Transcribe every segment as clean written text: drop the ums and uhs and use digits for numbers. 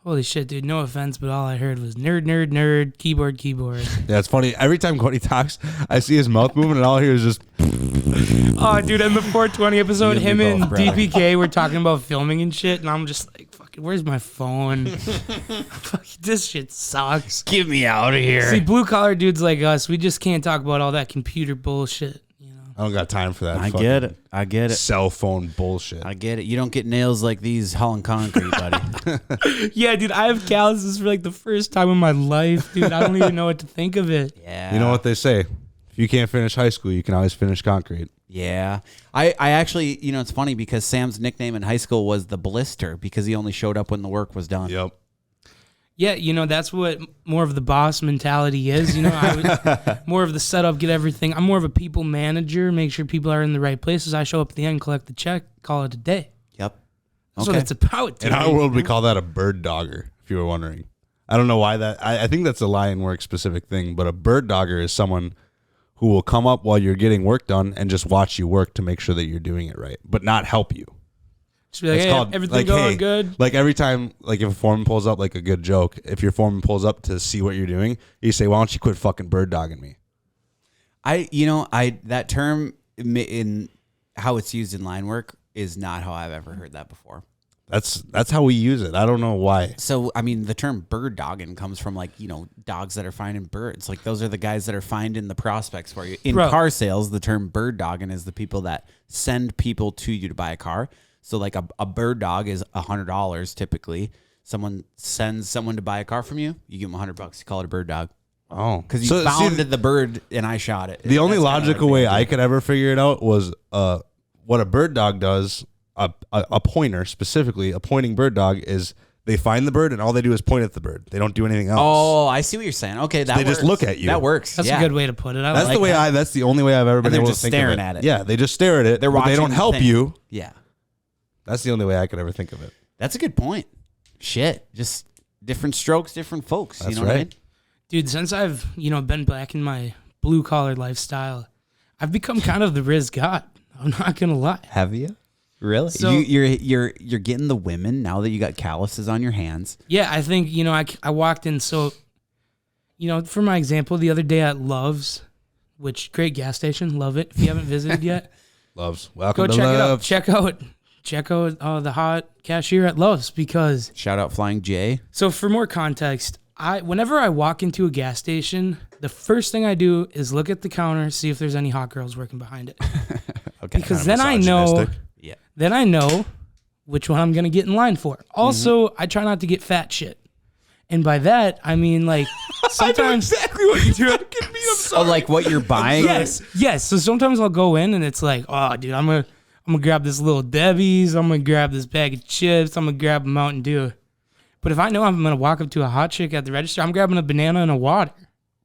Holy shit, dude. No offense, but all I heard was nerd, nerd, nerd, keyboard, keyboard. Yeah, it's funny. Every time Kody talks, I see his mouth moving, and all I hear is just... Oh, dude, in the 420 episode, him both, and brother. DPK were talking about filming and shit, and I'm just like, fucking, where's my phone? Fuck, this shit sucks. Get me out of here. See, blue-collar dudes like us, we just can't talk about all that computer bullshit, you know? I don't got time for that. I get it. I get it. Cell phone bullshit. I get it. You don't get nails like these hauling concrete, buddy. Yeah, dude, I have calluses for like the first time in my life, dude. I don't even know what to think of it. Yeah. You know what they say? If you can't finish high school, you can always finish concrete. Yeah. I actually, you know, it's funny because Sam's nickname in high school was the Blister because he only showed up when the work was done. Yep. Yeah, you know, that's what more of the boss mentality is. You know, more of the setup, get everything. I'm more of a people manager, make sure people are in the right places. I show up at the end, collect the check, call it a day. Yep. That's what it's about. In our world, we call that a birddogger, if you were wondering. I don't know why that... I think that's a lion work specific thing, but a birddogger is someone who will come up while you're getting work done and just watch you work to make sure that you're doing it right, but not help you. Just be like, It's hey, called, everything like, going hey, good? Like every time, like if a foreman pulls up, like a good joke, if your foreman pulls up to see what you're doing, you say, why don't you quit fucking bird dogging me? That term in how it's used in line work is not how I've ever heard that before. That's how we use it. I don't know why. So, I mean, the term bird dogging comes from, like, you know, dogs that are finding birds. Like, those are the guys that are finding the prospects for you. In car sales, the term bird dogging is the people that send people to you to buy a car. So, like, a bird dog is $100 typically. Someone sends someone to buy a car from you, you give them $100. You call it a bird dog. Oh. Because you found the bird and I shot it. The only logical way I could ever figure it out was what a bird dog does. A pointer, specifically a pointing bird dog, is they find the bird and all they do is point at the bird. They don't do anything else. Oh, I see what you're saying. Okay, that they works. just look at you. That works. That's a good way to put it. That's the way that. that's the only way I've ever been able to think of it. They're just staring at it. Yeah, they just stare at it. They're watching. They don't help you. Yeah, that's the only way I could ever think of it. that's a good point. Shit, just different strokes, different folks. That's you know what I mean? Dude, since I've, been back in my blue-collar lifestyle, I've become kind of the Riz God. I'm not going to lie. Have you? Really? So, you're getting the women now that you got calluses on your hands. Yeah, I think, I walked in. So, for my example, the other day at Love's, which great gas station, love it. If you haven't visited yet, Love's. Welcome go to check Love's. it out. Check out the hot cashier at Love's, because Shout out Flying J. So for more context, whenever I walk into a gas station, the first thing I do is look at the counter, see if there's any hot girls working behind it. Okay. Because then I know. Yeah. Then I know which one I'm going to get in line for. Also, I try not to get fat shit. And by that, I mean, like, sometimes... I know exactly what you're talking about. I'm sorry. Oh, like what you're buying? Yes. So sometimes I'll go in and it's like, oh, dude, I'm gonna grab this Little Debbie's. I'm going to grab this bag of chips. I'm going to grab a Mountain Dew. But if I know I'm going to walk up to a hot chick at the register, I'm grabbing a banana and a water.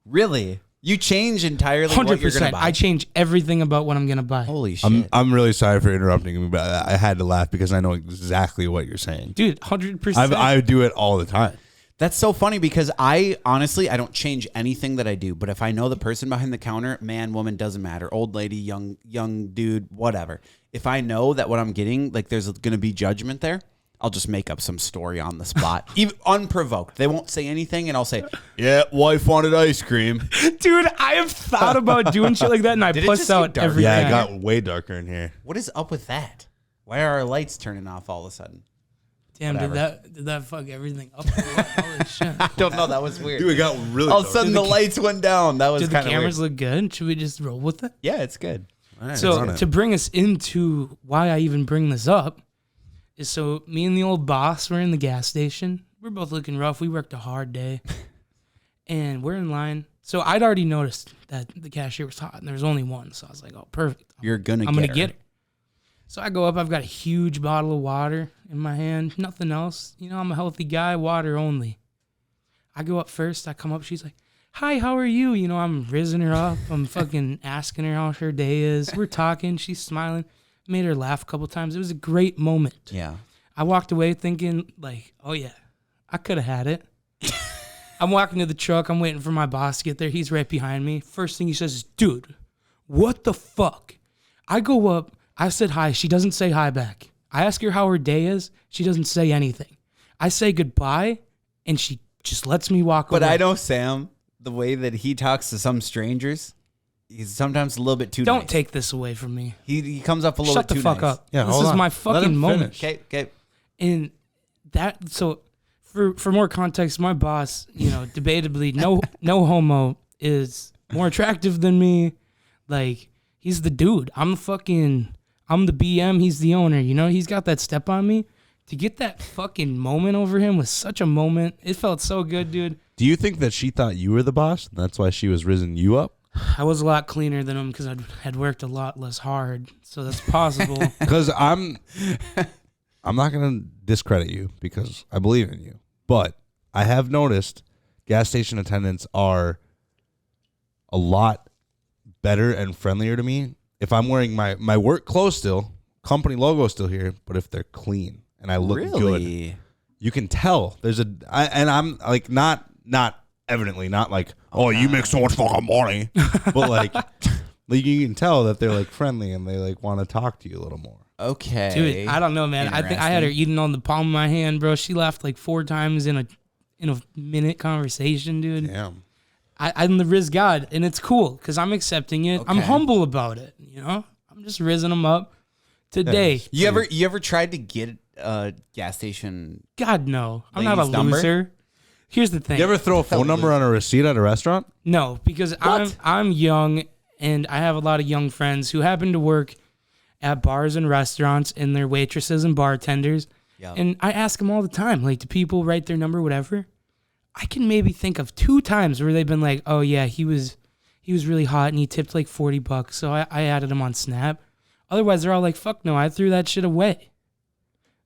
Really? You change entirely 100%. what you're going to buy? I change everything about what I'm going to buy. Holy shit. I'm really sorry for interrupting me, but I had to laugh because I know exactly what you're saying. Dude, 100%. I do it all the time. That's so funny because I don't change anything that I do. But if I know the person behind the counter, man, woman, doesn't matter. Old lady, young dude, whatever. If I know that what I'm getting, like there's going to be judgment there, I'll just make up some story on the spot, even unprovoked. They won't say anything, and I'll say, "Yeah, wife wanted ice cream." Dude, I have thought about doing shit like that, and I puss out every Yeah, time. it got way darker in here. "What is up with that? Why are our lights turning off all of a sudden?" Damn, did that fuck everything up? Holy shit. I don't know. That was weird. Dude, it got really all of a sudden, the lights went down. That was Did the kind of weird. cameras look good? Should we just roll with it? Yeah, it's good. Right, So to bring us into why I even bring this up is so me and the old boss were in the gas station. We're both looking rough. We worked a hard day. And we're in line. So I'd already noticed that the cashier was hot and there was only one. So I was like, oh, perfect. I'm going to get her. So I go up. I've got a huge bottle of water in my hand. Nothing else. I'm a healthy guy. Water only. I go up first. I come up. She's like, hi, how are you? I'm rizzing her up. I'm fucking asking her how her day is. We're talking. She's smiling. Made her laugh a couple times. It was a great moment. Yeah. I walked away thinking, like, oh, yeah, I could have had it. I'm walking to the truck. I'm waiting for my boss to get there. He's right behind me. First thing he says is, dude, what the fuck? I go up. I said hi. She doesn't say hi back. I ask her how her day is. She doesn't say anything. I say goodbye. and she just lets me walk away. But I know Sam, the way that he talks to some strangers, he's sometimes a little bit too Don't nice. take this away from me. He comes up a little Shut bit the too fuck nice. up. Yeah, this hold is on. my Let fucking him moment. finish. Okay. And that, so for more context, my boss, debatably, no homo, is more attractive than me. Like, he's the dude. I'm the BM. He's the owner. He's got that step on me. To get that fucking moment over him was such a moment. It felt so good, dude. Do you think that she thought you were the boss? And that's why she was risen you up? I was a lot cleaner than him because I had worked a lot less hard. So that's possible. Because I'm not going to discredit you because I believe in you. But I have noticed gas station attendants are a lot better and friendlier to me if I'm wearing my work clothes still, company logo still here, but if they're clean and I look good, you can tell and I'm like not evidently not like, oh, you make so much fucking money, but like you can tell that they're like friendly and they like want to talk to you a little more. Okay. Dude, I don't know, man. I think I had her eating on the palm of my hand, bro. She laughed like 4 times in a minute conversation, dude. Damn. I'm the Riz God, and it's cool because I'm accepting it. I'm Okay. humble about it, I'm just rizzing them up today. You ever tried to get a gas station? God, no. I'm not a Ladies' number? loser. Here's the thing. You ever throw a phone number on a receipt at a restaurant? No, because I'm young, and I have a lot of young friends who happen to work at bars and restaurants, and they're waitresses and bartenders. Yep. And I ask them all the time, like, do people write their number, whatever? I can maybe think of 2 times where they've been like, oh yeah, he was really hot and he tipped like $40, so I added him on Snap. Otherwise, they're all like, fuck no, I threw that shit away.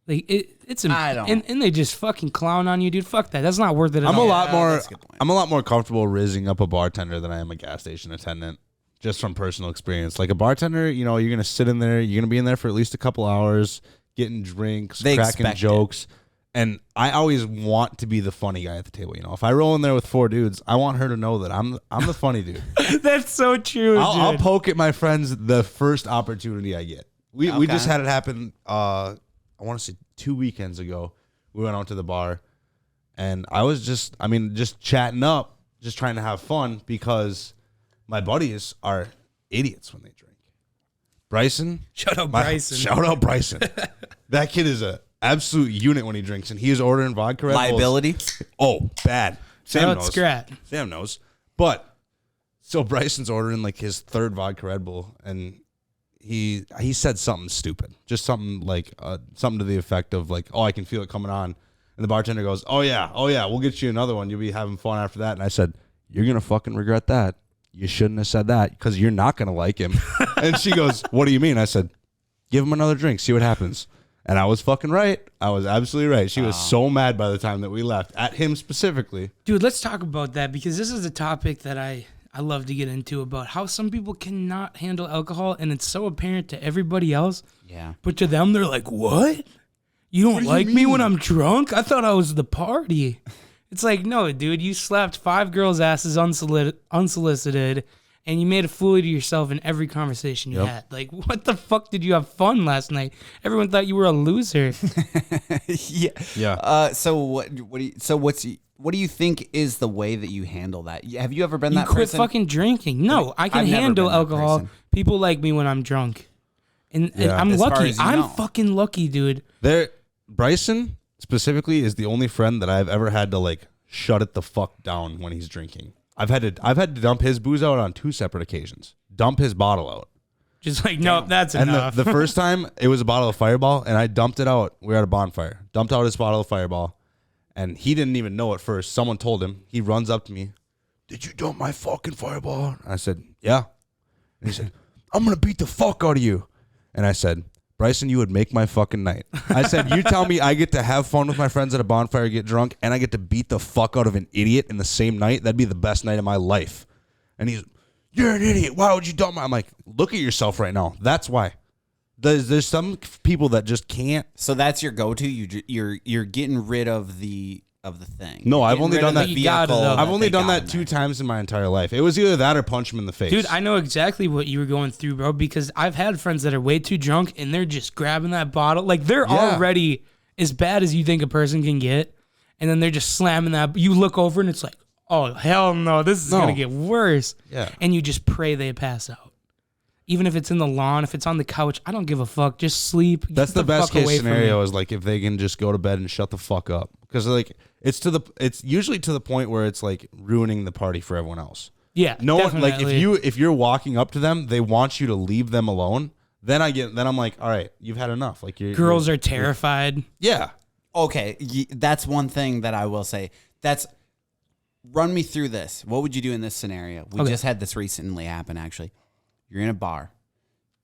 Like it's I don't. And they just fucking clown on you, dude. Fuck that. That's not worth it at I'm all. that's a good point. I'm a lot more comfortable rizzing up a bartender than I am a gas station attendant, just from personal experience. Like a bartender, you're gonna sit in there, you're gonna be in there for at least a couple hours, getting drinks, They cracking expect jokes. And I always want to be the funny guy at the table. If I roll in there with 4 dudes, I want her to know that I'm the funny dude. That's so true, I'll dude. poke at my friends the first opportunity I get. We just had it happen. I want to say 2 weekends ago. We went out to the bar, and I was just chatting up, just trying to have fun because my buddies are idiots when they drink. Bryson, Shout out Bryson. Shout out Bryson. That kid is a absolute unit when he drinks, and he is ordering vodka Red Bulls. Liability? Oh, bad. Shout out Scrat. Sam knows. But so Bryson's ordering like his 3rd vodka Red Bull, and he said something stupid, just something like something to the effect of like, oh, I can feel it coming on, and the bartender goes, oh yeah, we'll get you another one. You'll be having fun after that. And I said, you're gonna fucking regret that. You shouldn't have said that because you're not gonna like him. And she goes, what do you mean? I said, give him another drink, see what happens. And I was fucking right. I was absolutely right. She was so mad by the time that we left, at him specifically. Dude, let's talk about that because this is a topic that I love to get into about how some people cannot handle alcohol and it's so apparent to everybody else. Yeah. But to them, they're like, what? You don't like me when I'm drunk? I thought I was the party. It's like, no, dude, you slapped 5 girls' asses unsolicited and you made a fool of yourself in every conversation you had. Like, what the fuck did you have fun last night? Everyone thought you were a loser. Yeah. So what do you think is the way that you handle that? Have you ever been You that quit person? fucking drinking. No, I can I've never handle been that alcohol. person. People like me when I'm drunk. And I'm As far lucky. as you I'm know. fucking lucky, dude. Bryson specifically is the only friend that I've ever had to like shut it the fuck down when he's drinking. I've had to dump his booze out on 2 separate occasions. Dump his bottle out. Just like, nope, that's And enough. the first time it was a bottle of Fireball, and I dumped it out. We were at a bonfire. Dumped out his bottle of Fireball, and he didn't even know at first. Someone told him. He runs up to me. Did you dump my fucking Fireball? I said, yeah. And he said, I'm gonna beat the fuck out of you. And I said, Bryson, you would make my fucking night. I said, you tell me I get to have fun with my friends at a bonfire, get drunk, and I get to beat the fuck out of an idiot in the same night. That'd be the best night of my life. And he's, you're an idiot. Why would you dump my? I'm like, look at yourself right now. That's why. There's some people that just can't. So that's your go-to. You're getting rid of the thing. No, I've Getting only rid done of that. the You gotta, vehicle though. I've only they done got that in 2 there. times in my entire life. It was either that or punch him in the face. Dude, I know exactly what you were going through, bro, because I've had friends that are way too drunk and they're just grabbing that bottle. Like, they're already as bad as you think a person can get. and then they're just slamming that. You look over and it's like, oh, hell no, this is going to get worse. Yeah. And you just pray they pass out. Even if it's in the lawn, if it's on the couch, I don't give a fuck. Just sleep. That's the best case scenario is like if they can just go to bed and shut the fuck up. Because like it's usually to the point where it's like ruining the party for everyone else. Yeah. No one, like definitely. if you're walking up to them, they want you to leave them alone. Then I'm like, all right, you've had enough. Like Girls are terrified. Yeah. Okay, that's one thing that I will say. Run me through this. What would you do in this scenario? We just had this recently happen, actually. You're in a bar.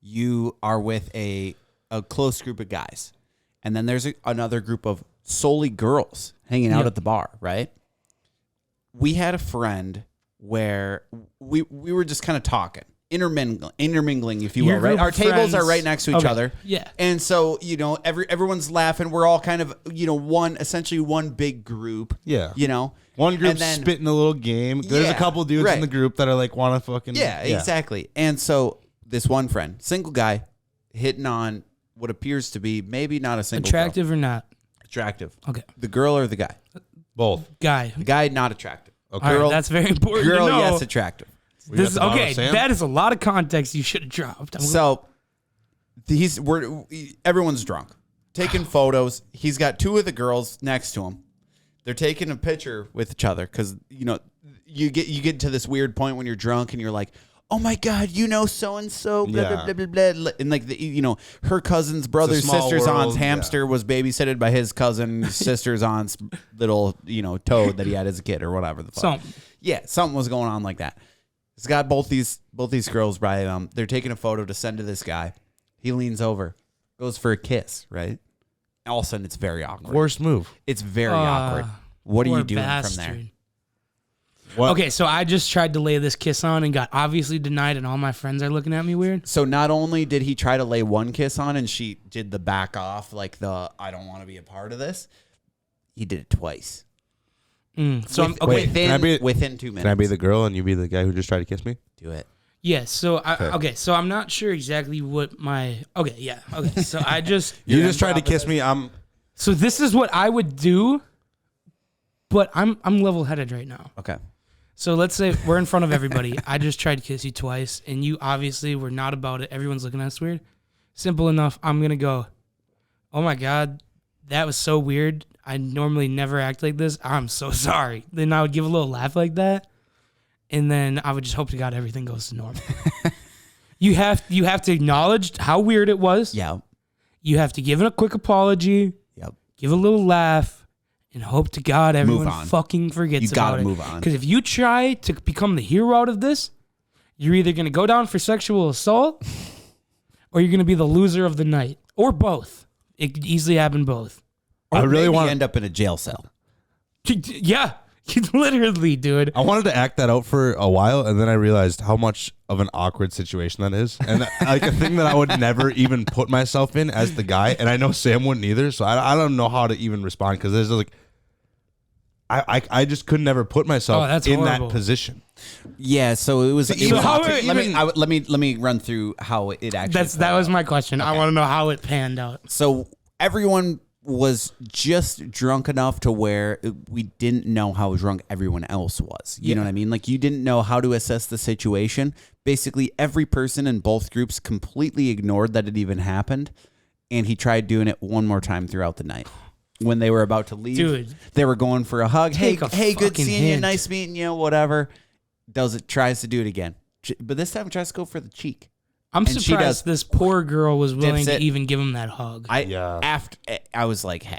You are with a close group of guys. And then there's another group of solely girls hanging out at the bar, right? We had a friend where we were just kind of talking. Intermingling, if you will, right? Our tables are right next to each other. Yeah. And so, everyone's laughing. We're all kind of, essentially one big group. Yeah. And One group's then, spitting a little game. There's a couple dudes in the group that are like, want to fucking. Yeah, exactly. And so this one friend, single guy, hitting on what appears to be maybe not a single Attractive girl. or not? Attractive. Okay. The girl or the guy? Both. Guy. The guy, not attractive. Okay. All right, that's very important Girl, to know. yes, attractive. This that is a lot of context you should have dropped. So everyone's drunk, taking photos. He's got two of the girls next to him. They're taking a picture with each other because you get to this weird point when you're drunk and you're like, oh my god, so and so, blah blah blah blah blah, and like her cousin's brother's sister's aunt's hamster was babysitted by his cousin's sister's aunt's little toad that he had as a kid or whatever the fuck. Something was going on like that. He's got both these girls by them. They're taking a photo to send to this guy. He leans over, goes for a kiss, right? All of a sudden, it's very awkward. Worst move. It's very awkward. What are you doing from there? What? Okay, so I just tried to lay this kiss on and got obviously denied, and all my friends are looking at me weird. So not only did he try to lay one kiss on and she did the back off, like the I don't want to be a part of this, he did it twice. So within 2 minutes. Can I be the girl and you be the guy who just tried to kiss me? Do it. Yes. So so I'm not sure exactly what my So I just you just tried to kiss me. So this is what I would do, but I'm level-headed right now. Okay. So let's say we're in front of everybody. I just tried to kiss you twice, and you obviously were not about it. Everyone's looking at us weird. Simple enough. I'm gonna go, oh my god, that was so weird. I normally never act like this. I'm so sorry. Then I would give a little laugh like that, and then I would just hope to God everything goes to normal. You have to acknowledge how weird it was. Yeah. You have to give it a quick apology. Yep. Give a little laugh, and hope to God everyone on. fucking forgets about it. You gotta move on. Because if you try to become the hero out of this, you're either gonna go down for sexual assault, or you're gonna be the loser of the night, or both. It could easily happen both. Or I really want to end up in a jail cell. Yeah, literally, dude. I wanted to act that out for a while, and then I realized how much of an awkward situation that is, and like a thing that I would never even put myself in as the guy, and I know Sam wouldn't either. So I don't know how to even respond because there's like, I just could never put myself in that position. Yeah, so it was. Let me run through how it actually. That was my question. Okay. I want to know how it panned out. So everyone was just drunk enough to where we didn't know how drunk everyone else was. You know what I mean? Like you didn't know how to assess the situation. Basically, every person in both groups completely ignored that it even happened, and he tried doing it one more time throughout the night. When they were about to leave, dude, they were going for a hug. Hey, good seeing you. Hint. Nice meeting you. Whatever. Tries to do it again, but this time tries to go for the cheek. I'm surprised this poor girl was willing to even give him that hug. I was like, hey,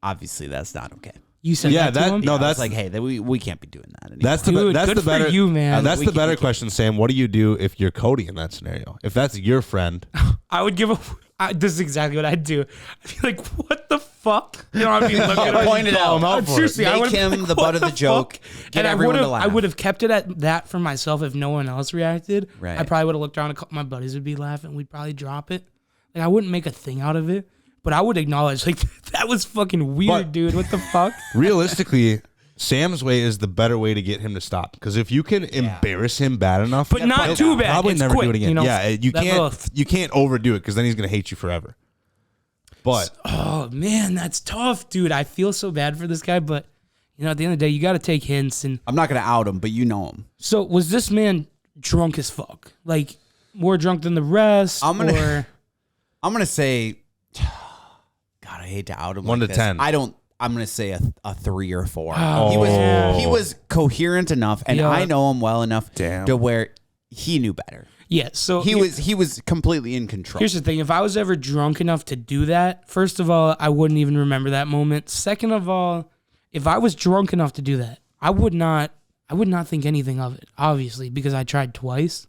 obviously that's not okay. You said that to him? No, that's like, hey, we can't be doing that anymore. That's the better for you, man. That's the better question, Sam. What do you do if you're Kody in that scenario? If that's your friend, I would give this is exactly what I'd do. I'd be like, what the fuck? You know, I'd be looking at him. Point it out. Seriously, make him the butt of the joke. Get everyone to laugh. I would have kept it at that for myself if no one else reacted. Right. I probably would have looked around. A couple of my buddies would be laughing. We'd probably drop it. Like I wouldn't make a thing out of it, but I would acknowledge like that was fucking weird, dude. What the fuck? Realistically, Sam's way is the better way to get him to stop. Because if you can embarrass him bad enough, but not too bad, probably it's never quick, do it again. You know, you can't overdo it because then he's gonna hate you forever. But oh man, that's tough, dude. I feel so bad for this guy, but you know, at the end of the day, you got to take hints. And I'm not gonna out him, but you know him. so, was this man drunk as fuck? Like more drunk than the rest? I'm gonna say, God, I hate to out him. 1 to 10. I'm gonna say a 3 or 4. Oh. He was coherent enough, and Yeah. I know him well enough Damn. to where he knew better. Yeah. So He was completely in control. Here's the thing: if I was ever drunk enough to do that, first of all, I wouldn't even remember that moment. Second of all, if I was drunk enough to do that, I would not think anything of it, obviously, because I tried twice.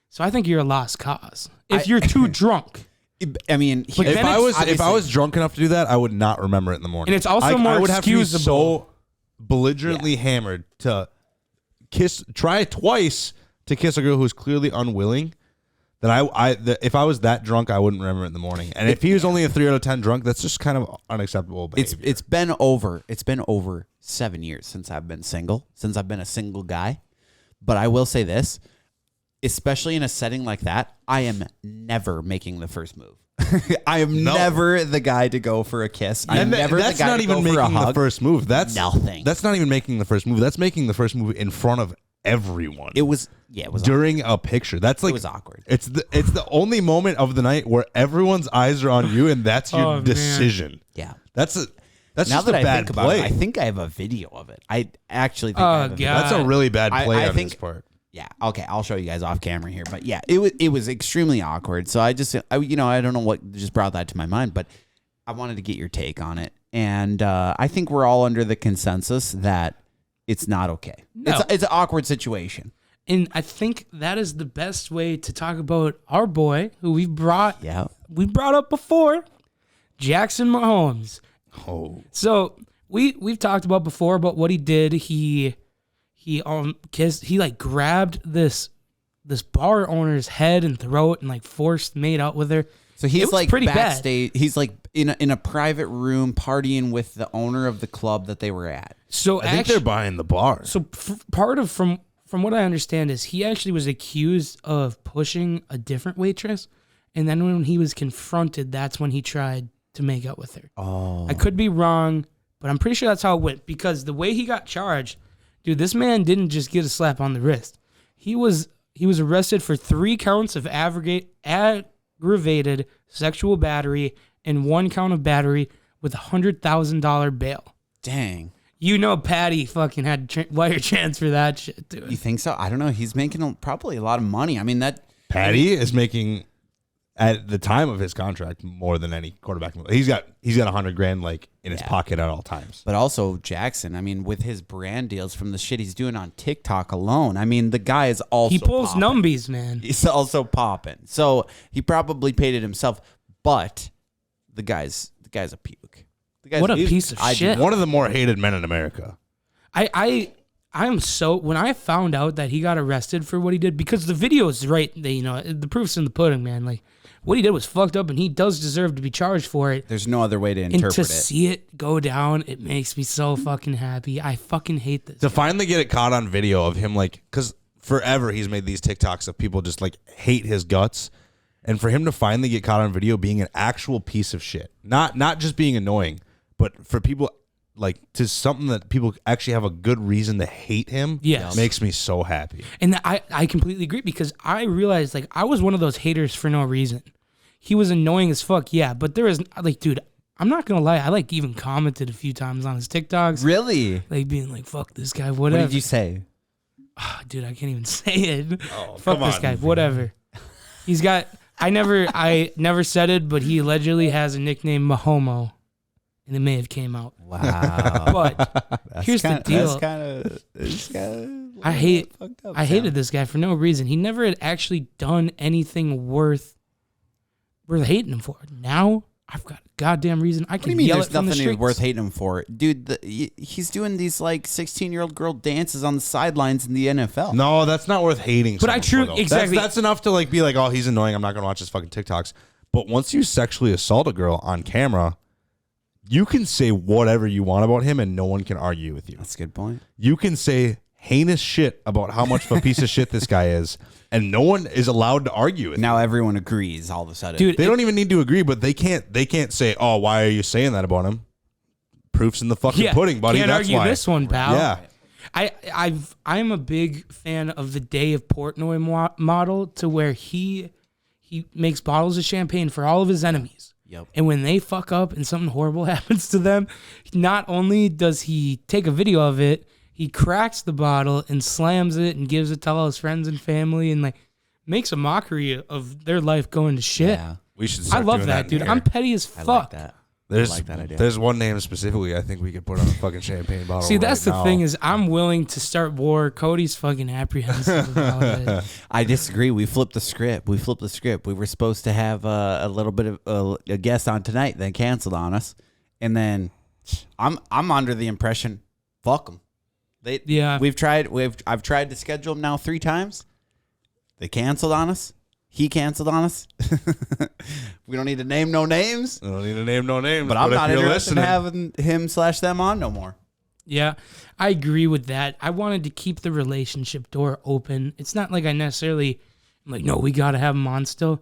So I think you're a lost cause if you're too drunk. I mean, But if then I was drunk enough to do that, I would not remember it in the morning. And it's also more I would have to be excusable. so belligerently hammered to try twice to kiss a girl who's clearly unwilling. That if I was that drunk, I wouldn't remember it in the morning. And if he was only a 3 out of 10 drunk, that's just kind of unacceptable behavior. it's been over 7 years since I've been a single guy. But I will say this, especially in a setting like that, I am never making the first move. I am never the guy to go for a kiss. I'm never the guy to go for a hug. The first move. That's nothing. That's not even making the first move. That's making the first move in front of everyone. It was during a picture. That's like it was awkward. It's the only moment of the night where everyone's eyes are on you, and that's your decision. Yeah, that's now just that a I bad think about play. it, I think I have a video of it. I actually think I have a video. That's a really bad play I on think, his part. Yeah, okay, I'll show you guys off camera here, but yeah, it was extremely awkward. So I don't know what just brought that to my mind, but I wanted to get your take on it, and I think we're all under the consensus that it's not okay. No. It's an awkward situation. And I think that is the best way to talk about our boy who we brought up before, Jackson Mahomes. Oh, so we've talked about before about what he did. He kissed. He like grabbed this bar owner's head and throat and like made out with her. So he's like pretty backstage. bad. He's like in a private room partying with the owner of the club that they were at. So I think they're buying the bar. So part of from what I understand is he actually was accused of pushing a different waitress, and then when he was confronted, that's when he tried to make out with her. Oh, I could be wrong, but I'm pretty sure that's how it went because the way he got charged, dude, this man didn't just get a slap on the wrist. He was arrested for 3 counts of aggravated sexual battery and 1 count of battery with $100,000 bail. dang. You know, Patty fucking had wire transfer that shit, dude. You think so? I don't know. He's making probably a lot of money. I mean, that Patty is making at the time of his contract more than any quarterback. He's got $100,000 like in his pocket at all times. But also Jackson, I mean, with his brand deals from the shit he's doing on TikTok alone, I mean, the guy is also He pulls popping. numbies, man. He's also popping. So he probably paid it himself. But the guy's a puke. The guy's What a piece of shit. One of the more hated men in America. I'm so when I found out that he got arrested for what he did, because the video is right, the proof's in the pudding, man. Like what he did was fucked up, and he does deserve to be charged for it. There's no other way to And interpret to it. see it go down, it makes me so fucking happy. I fucking hate this. To finally get it caught on video of him, like, because forever he's made these TikToks of people just like hate his guts, and for him to finally get caught on video being an actual piece of shit, not just being annoying, but for people like to something that people actually have a good reason to hate him. Yes. Makes me so happy. And I completely agree, because I realized like I was one of those haters for no reason. He was annoying as fuck, yeah, but there is like, dude, I'm not gonna lie, I like even commented a few times on his TikToks, Really? like being like, "Fuck this guy," What whatever. did you say? Dude, I can't even say it. Oh, Fuck come this on. guy, whatever. He's got. I never said it, but he allegedly has a nickname, Mahomo, and it may have came out. Wow. But here's the deal. I hated this guy for no reason. He never had actually done anything worth hating him for. Now I've got a goddamn reason. I What do can you mean yell there's it from the nothing streets. worth hating him for? Dude, he's doing these like 16-year-old girl dances on the sidelines in the NFL. No, that's not worth hating. But I someone true- for, though. exactly. That's enough to like be like, oh, he's annoying. I'm not gonna watch his fucking TikToks. But once you sexually assault a girl on camera, you can say whatever you want about him, and no one can argue with you. That's a good point. You can say heinous shit about how much of a piece of shit this guy is, and no one is allowed to argue with Now everyone agrees all of a sudden. Dude, They don't even need to agree, but they can't say, "Oh, why are you saying that about him?" Proof's in the fucking pudding, buddy. Can't That's argue why. this one, pal. Yeah. I'm a big fan of the Dave Portnoy model, to where he makes bottles of champagne for all of his enemies. Yep. And when they fuck up and something horrible happens to them, not only does he take a video of it, he cracks the bottle and slams it and gives it to all his friends and family, and like makes a mockery of their life going to shit. Yeah. We should. I Start love doing that, in dude. here. I'm petty as I fuck. like that. There's I like that idea. There's one name specifically I think we could put on a fucking champagne bottle. See, that's right the now. thing is, I'm willing to start war. Cody's fucking apprehensive about it. I disagree. We flipped the script. We were supposed to have a little bit of a guest on tonight, then canceled on us, and then I'm under the impression, fuck them. I've tried to schedule them now 3 times. They canceled on us. He canceled on us. We don't need to name no names. I don't need to name no names, But I'm not if you're interested in listening- having him/them on no more. Yeah, I agree with that. I wanted to keep the relationship door open. It's not like I necessarily, I'm like, no, we got to have him on still.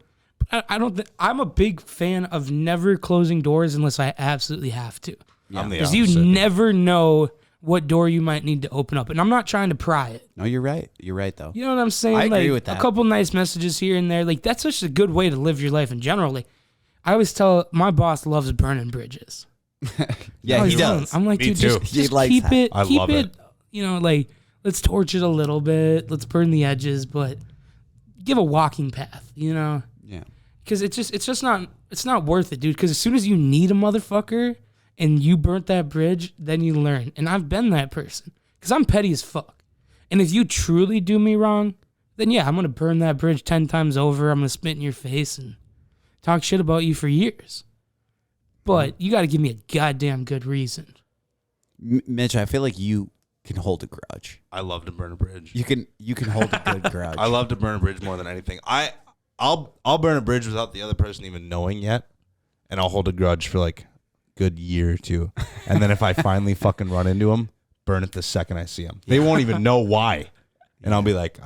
But I don't I'm a big fan of never closing doors unless I absolutely have to. I'm the Because you opposite. never know what door you might need to open up. And I'm not trying to pry it. No, you're right. You're right, though. You know what I'm saying? I agree like, with that. A couple nice messages here and there. Like, that's such a good way to live your life in general. Like, I always tell my boss loves burning bridges. Yeah, he Always does. I'm like, Me dude, too. just He likes keep that. it. I keep love it. it. You know, like, let's torch it a little bit. Let's burn the edges, but give a walking path. You know, Yeah. because it's just not worth it, dude. Because as soon as you need a motherfucker and you burnt that bridge, then you learn. And I've been that person because I'm petty as fuck. And if you truly do me wrong, then yeah, I'm gonna burn that bridge 10 times over. I'm gonna spit in your face and talk shit about you for years. But you got to give me a goddamn good reason. Mitch, I feel like you can hold a grudge. I love to burn a bridge. You can hold a good grudge. I love to burn a bridge more than anything. I'll burn a bridge without the other person even knowing yet, and I'll hold a grudge for like a good year or two, and then if I finally fucking run into them, burn it the second I see them. They won't even know why, and I'll be like,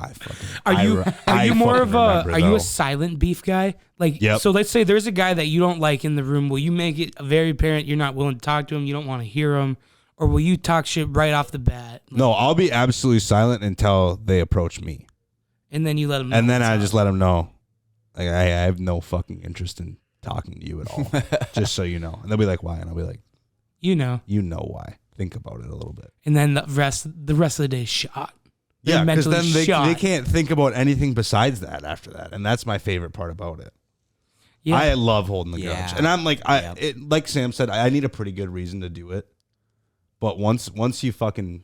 Are you more of remember, are you though. a silent beef guy? Like, Yep. so let's say there's a guy that you don't like in the room. Will you make it very apparent you're not willing to talk to him? You don't want to hear him, or will you talk shit right off the bat? No, I'll be absolutely silent until they approach me, And then you let them know. and then what's I up. just let them know, like I have no fucking interest in talking to you at all, just so you know. And they'll be like, "Why?" And I'll be like, you know. "You know why? Think about it a little bit." And then the rest of the day is shot. They're Yeah, because mentally then they shot. can't think about anything besides that after that, and that's my favorite part about it. Yeah. I love holding the grudge, and I'm like, Yep. like Sam said, I need a pretty good reason to do it. But once you fucking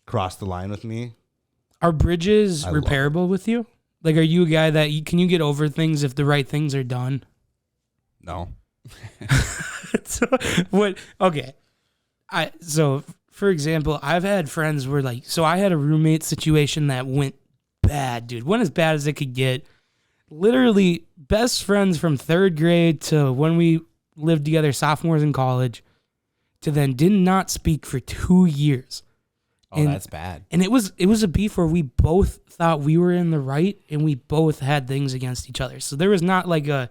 cross the line with me, Are bridges I love repairable with you? Like, are you a guy that can you get over things if the right things are done? no, So, what? Okay. So for example, I've had friends where I had a roommate situation that went bad, dude. Went as bad as it could get. Literally best friends from 3rd grade to when we lived together, sophomores in college, to then did not speak for 2 years. Oh, that's bad. And it was a beef where we both thought we were in the right and we both had things against each other. So there was not like a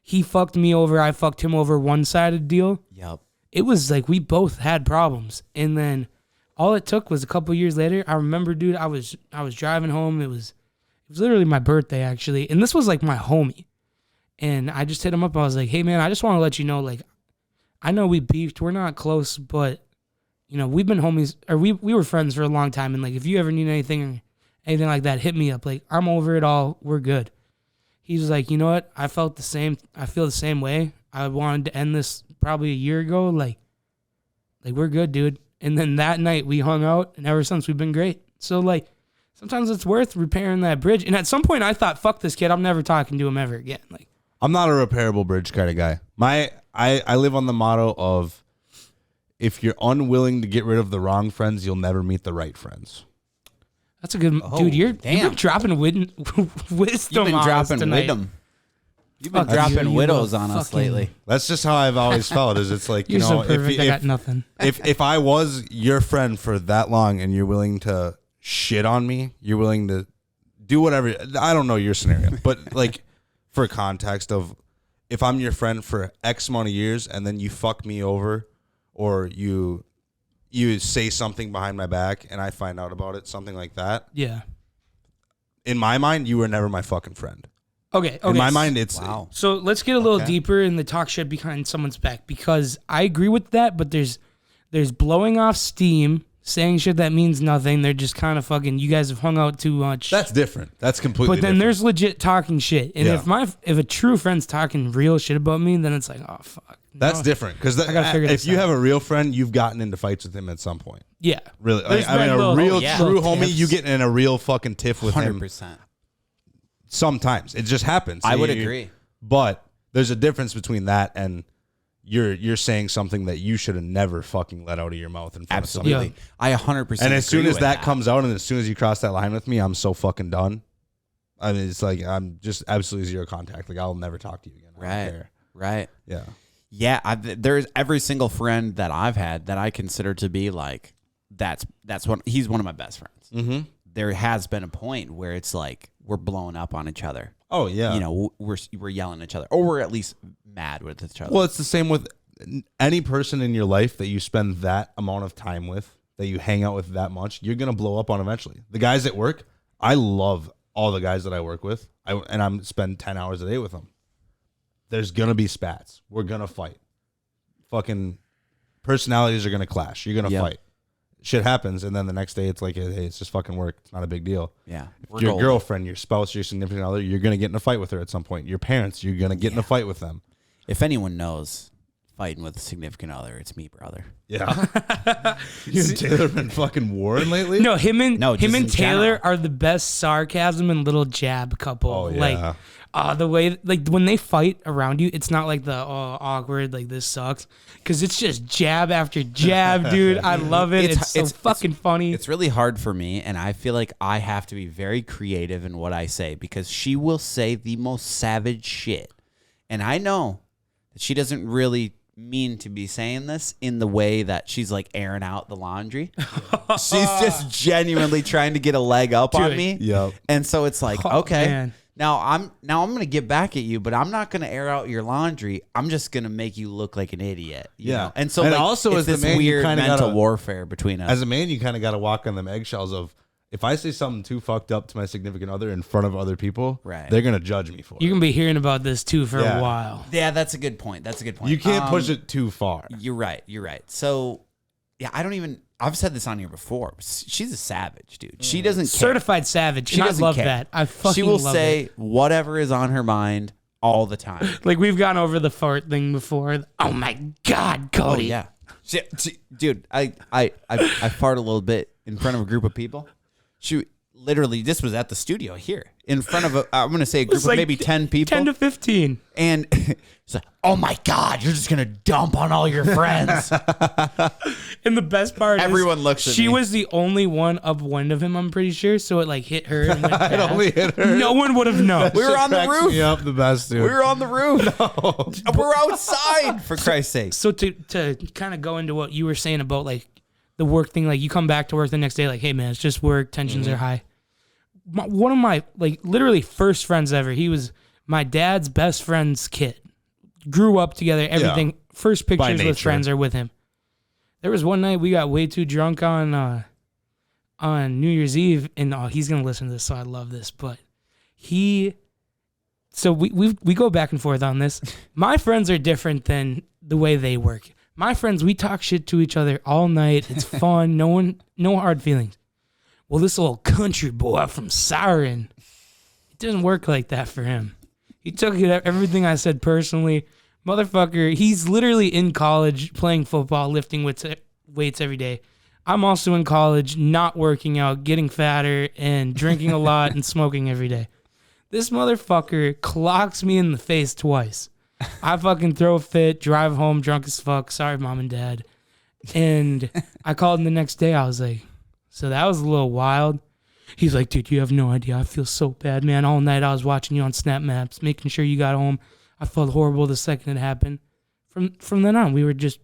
he fucked me over, I fucked him over one-sided deal. Yep. It was like we both had problems. And then all it took was a couple years later. I remember, dude, I was driving home. It was literally my birthday, actually. And this was like my homie. And I just hit him up. I was like, hey, man, I just want to let you know, like, I know we beefed. We're not close, but, you know, we've been homies, or we were friends for a long time. And, like, if you ever need anything like that, hit me up. Like, I'm over it all. We're good. He was like, you know what? I feel the same way. I wanted to end this probably a year ago. Like we're good, dude. And then that night we hung out, and ever since we've been great. So, like, sometimes it's worth repairing that bridge. And at some point I thought, fuck this kid. I'm never talking to him ever again. Like, I'm not a repairable bridge kind of guy. I live on the motto of if you're unwilling to get rid of the wrong friends, you'll never meet the right friends. that's a good dude. You've been dropping wisdom You've been on us dropping tonight. wisdom. You've been Fuck dropping you, widows you on us fucking- lately. That's just how I've always felt. Is it's like, you You're know, so perfect. I got if nothing. if I was your friend for that long and you're willing to shit on me. You're willing to do whatever. I don't know your scenario, but like for context of if I'm your friend for X amount of years and then you fuck me over or you say something behind my back and I find out about it, something like that. Yeah. In my mind, you were never my fucking friend. Okay. In my mind, it's Wow. So let's get a little deeper in the talk shit behind someone's back, because I agree with that, but there's blowing off steam, saying shit that means nothing. They're just kind of fucking, you guys have hung out too much. that's different. That's completely But then different. there's legit talking shit. And Yeah. if a true friend's talking real shit about me, then it's like, oh, fuck. That's No. different because gotta figure if this you out. have a real friend, you've gotten into fights with him at some point. Yeah. Really, There's I mean, been a little- real yeah. true little homie, tiffs. you get in a real fucking tiff with 100%. him. Sometimes it just happens. I would You- agree. but there's a difference between that and you're saying something that you should have never fucking let out of your mouth in front of somebody. Absolutely. I 100% And as soon agree as with that comes out, and as soon as you cross that line with me, I'm so fucking done. I mean, it's like I'm just absolutely zero contact. Like I'll never talk to you again. I don't Right. care. Right. Yeah. Yeah, there's every single friend that I've had that I consider to be like, that's one. He's one of my best friends. Mm-hmm. There has been a point where it's like we're blowing up on each other. Oh yeah. You know, we're yelling at each other, or we're at least mad with each other. Well, it's the same with any person in your life that you spend that amount of time with, that you hang out with that much, you're going to blow up on eventually. The guys at work, I love all the guys that I work with, and I'm spend 10 hours a day with them. There's going to be spats. We're going to fight. Fucking personalities are going to clash. You're going to Yep. fight. Shit happens, and then the next day it's like, hey, it's just fucking work. It's not a big deal. Yeah, Your girlfriend, your spouse, your significant other, you're going to get in a fight with her at some point. Your parents, you're going to get in a fight with them. If anyone knows fighting with a significant other, it's me, brother. Yeah. You and Taylor been fucking warring lately? No, him and No, just in Taylor general. are the best sarcasm and little jab couple. Oh, yeah. Like, the way, like, when they fight around you, it's not like the awkward, like, this sucks, because it's just jab after jab, dude. I love it. It's so fucking funny. It's really hard for me, and I feel like I have to be very creative in what I say, because she will say the most savage shit, and I know that she doesn't really mean to be saying this in the way that she's like airing out the laundry. She's just genuinely trying to get a leg up on Dude. me. Yep. And so it's like, Oh, okay, man. now I'm gonna get back at you, but I'm not gonna air out your laundry. I'm just gonna make you look like an idiot. You Yeah. know? And so And like, also it's as the this man, you weird kinda mental gotta- warfare between us. As a man, you kind of got to walk on them eggshells of, if I say something too fucked up to my significant other in front of other people, Right. they're going to judge me for You're it. going to be hearing about this, too, for Yeah. a while. Yeah, that's a good point. That's a good point. You can't push it too far. You're right. You're right. So, yeah, I've said this on here before. She's a savage, dude. She doesn't care. Certified savage. She And I doesn't love care. that. I fucking She will love say it. whatever is on her mind all the time. Like, we've gone over the fart thing before. Oh, my God, Kody. Oh yeah, dude. I fart a little bit in front of a group of people. She literally, this was at the studio here in front of I'm gonna say a group It's of like maybe 10 people. 10 to 15. And it's like, oh my God, you're just gonna dump on all your friends. And the best part Everyone is looks at she me. was the only one upwind of him, I'm pretty sure. So it like hit her. And went It past. only hit her. No one would have known. We were on the Cracks roof. me up the best, dude. We were on the roof. We're outside, for Christ's sake. So to kind of go into what you were saying about like the work thing, like you come back to work the next day, like, hey man, it's just work, tensions Mm-hmm. are high. One of my like literally first friends ever, he was my dad's best friend's kid. Grew up together, everything. First pictures with nature. friends are with him. There was one night we got way too drunk on New Year's Eve, and he's gonna listen to this, so I love this. But so we go back and forth on this. My friends are different than the way they work. My friends, we talk shit to each other all night. It's fun. No hard feelings. Well, this little country boy from Siren, it doesn't work like that for him. He took everything I said personally. Motherfucker, he's literally in college playing football, lifting weights every day. I'm also in college, not working out, getting fatter, and drinking a lot and smoking every day. This motherfucker clocks me in the face twice. I fucking throw a fit, drive home drunk as fuck. Sorry, mom and dad. And I called him the next day. I was like, so that was a little wild. He's like, dude, you have no idea. I feel so bad, man. All night I was watching you on Snap Maps, making sure you got home. I felt horrible the second it happened. From then on, we were just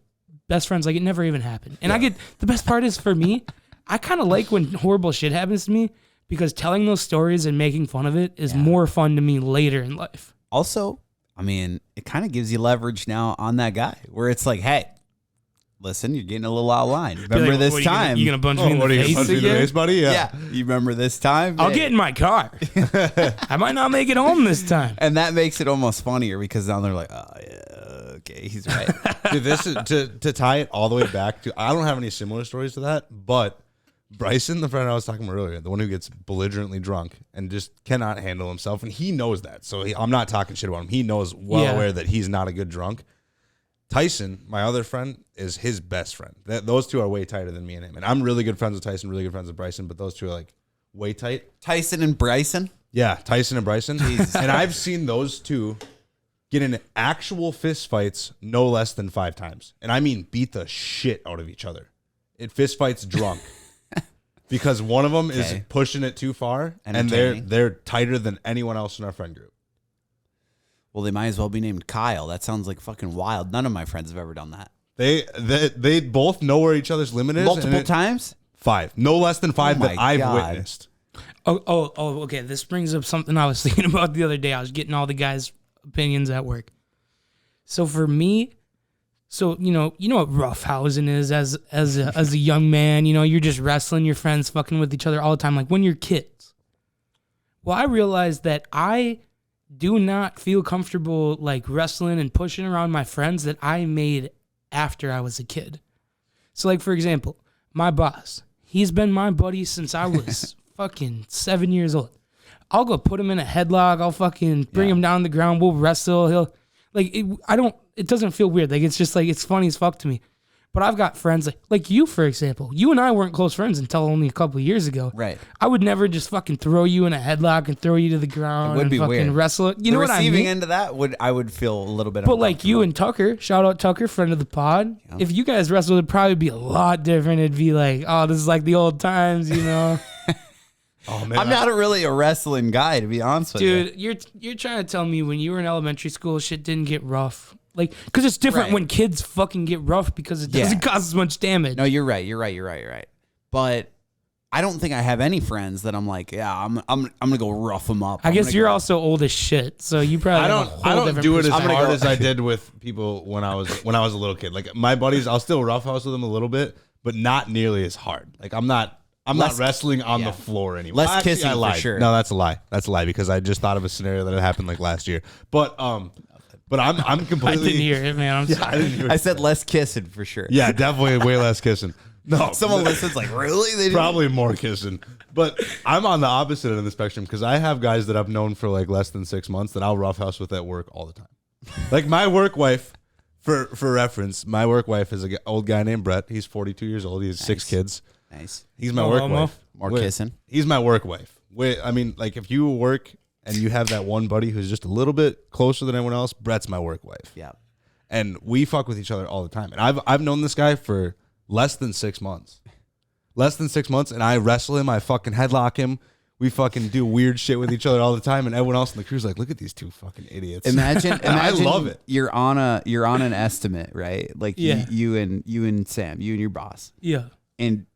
best friends like it never even happened. And I get, the best part is for me, I kind of like when horrible shit happens to me because telling those stories and making fun of it is more fun to me later in life. Also, I mean, it kind of gives you leverage now on that guy where it's like, hey, listen, you're getting a little out of line. Remember like, this time? You gonna punch me in the face punch me in the again? face, buddy? Yeah. You remember this time? I'll get in my car. I might not make it home this time. And that makes it almost funnier because now they're like, oh, yeah, okay, he's right. Dude, this is to tie it all the way back to. I don't have any similar stories to that, but Bryson, the friend I was talking about earlier, the one who gets belligerently drunk and just cannot handle himself, and he knows that. So I'm not talking shit about him. He knows aware that he's not a good drunk. Tyson, my other friend, is his best friend. Those two are way tighter than me and him. And I'm really good friends with Tyson, really good friends with Bryson, but those two are like way tight. Tyson and Bryson? Yeah, Tyson and Bryson. And I've seen those two get in actual fist fights no less than 5 times. And I mean beat the shit out of each other. It fist fights drunk. Because one of them is pushing it too far, and they're tighter than anyone else in our friend group. Well, they might as well be named Kyle. That sounds like fucking wild. None of my friends have ever done that. They both know where each other's limit is. Multiple times? 5. No less than 5 that I've witnessed. Oh, okay. This brings up something I was thinking about the other day. I was getting all the guys' opinions at work. So for me, you know what roughhousing is as a young man. You know, you're just wrestling your friends, fucking with each other all the time, like when you're kids. Well, I realized that I do not feel comfortable like wrestling and pushing around my friends that I made after I was a kid. So like, for example, my boss, he's been my buddy since I was fucking 7 years old. I'll go put him in a headlock. I'll fucking bring him down the ground. We'll wrestle. He'll like, it doesn't feel weird. Like, it's just like, it's funny as fuck to me. But I've got friends like you, for example. You and I weren't close friends until only a couple of years ago. Right. I would never just fucking throw you in a headlock and throw you to the ground. It would be fucking weird. Wrestle. You know what I mean? Receiving end of that I would feel a little bit. But like you and Tucker, shout out Tucker, friend of the pod. Yeah. If you guys wrestled, it'd probably be a lot different. It'd be like, oh, this is like the old times, you know. Oh man, I'm not really a wrestling guy, to be honest with you. Dude, you're trying to tell me when you were in elementary school, shit didn't get rough. Like, because it's different when kids fucking get rough because it doesn't cause as much damage. No, you're right. But I don't think I have any friends that I'm like, yeah, I'm gonna go rough them up. I guess you're also old as shit, so you probably I don't do it as hard as I did with people when I was a little kid. Like my buddies, I'll still roughhouse with them a little bit, but not nearly as hard. Like I'm not wrestling on the floor anymore. Less kissing, for sure. No, that's a lie. That's a lie because I just thought of a scenario that had happened like last year. But I'm completely. I didn't hear it, man. I'm sorry. I didn't hear it. I said less kissing for sure. Yeah, definitely way less kissing. No, someone listens like, really? They probably more kissing. But I'm on the opposite end of the spectrum because I have guys that I've known for like less than 6 months that I'll roughhouse with at work all the time. Like my work wife, for reference, my work wife is an old guy named Brett. He's 42 years old. He has 6 kids. Nice. He's my work wife. More kissing. He's my work wife. I mean, like if you work and you have that one buddy who's just a little bit closer than anyone else, Brett's my work wife. Yeah. And we fuck with each other all the time. And I've known this guy for less than 6 months. And I wrestle him. I fucking headlock him. We fucking do weird shit with each other all the time. And everyone else in the crew's like, look at these 2 fucking idiots. Imagine I love it. You're on an estimate, right? Like you and Sam, you and your boss. Yeah. And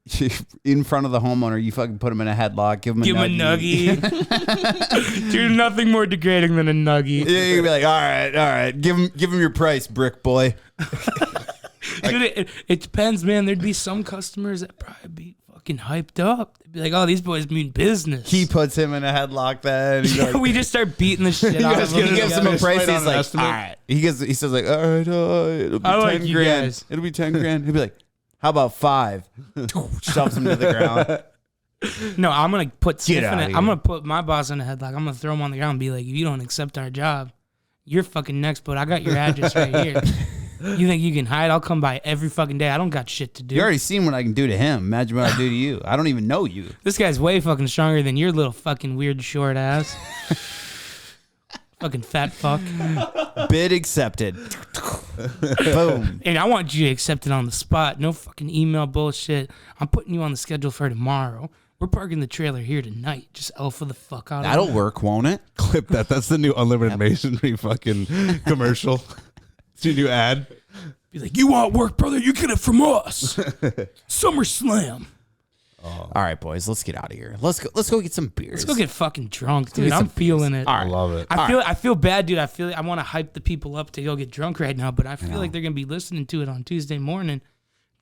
in front of the homeowner, you fucking put him in a headlock, give him a nuggie. Dude, nothing more degrading than a nuggie. Yeah, you'd be like, all right, give him your price, brick boy. Dude, it depends, man. There'd be some customers that probably be fucking hyped up. They'd be like, oh, these boys mean business. He puts him in a headlock then. Yeah, we just start beating the shit out of him. He gives him a price. He's like, all right. He says like, all right, it'll be 10 grand. Guys. It'll be 10 grand. He'll be like, how about 5? Shoves him to the ground. No, I'm gonna put I'm gonna put my boss in a headlock. I'm gonna throw him on the ground and be like, if you don't accept our job, you're fucking next. But I got your address right here. You think you can hide? I'll come by every fucking day. I don't got shit to do. You already seen what I can do to him. Imagine what I do to you. I don't even know you. This guy's way fucking stronger than your little fucking weird short ass. Fucking fat fuck. Bid accepted. Boom. And I want you to accept it on the spot. No fucking email bullshit. I'm putting you on the schedule for tomorrow. We're parking the trailer here tonight. Just alpha the fuck out of it. That'll work, won't it? Clip that. That's the new unlimited masonry fucking commercial. It's your new ad. Be like, you want work, brother? You get it from us. SummerSlam. All right, boys, let's get out of here. Let's go get some beers. Let's go get fucking drunk, dude. get I'm some feeling beers. it. All I right. love it. I feel bad, dude. I want to hype the people up to go get drunk right now, but I feel like they're gonna be listening to it on Tuesday morning,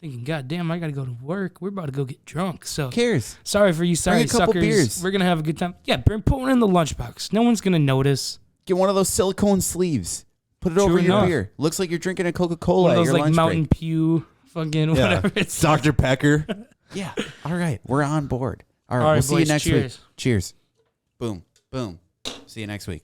thinking, "God damn, I gotta go to work. We're about to go get drunk." So Who cares? sorry for you, sorry Bring a couple suckers. beers. We're gonna have a good time. Yeah, put one in the lunchbox. No one's gonna notice. Get one of those silicone sleeves. Put it True over your enough. beer. Looks like you're drinking a One Coca-Cola of at those your like lunch Mountain break. Pew, fucking whatever it's. Dr. Pecker. Yeah. All right. We're on board. All right. All right, We'll see you boys, next cheers. week. Cheers. Boom. Boom. See you next week.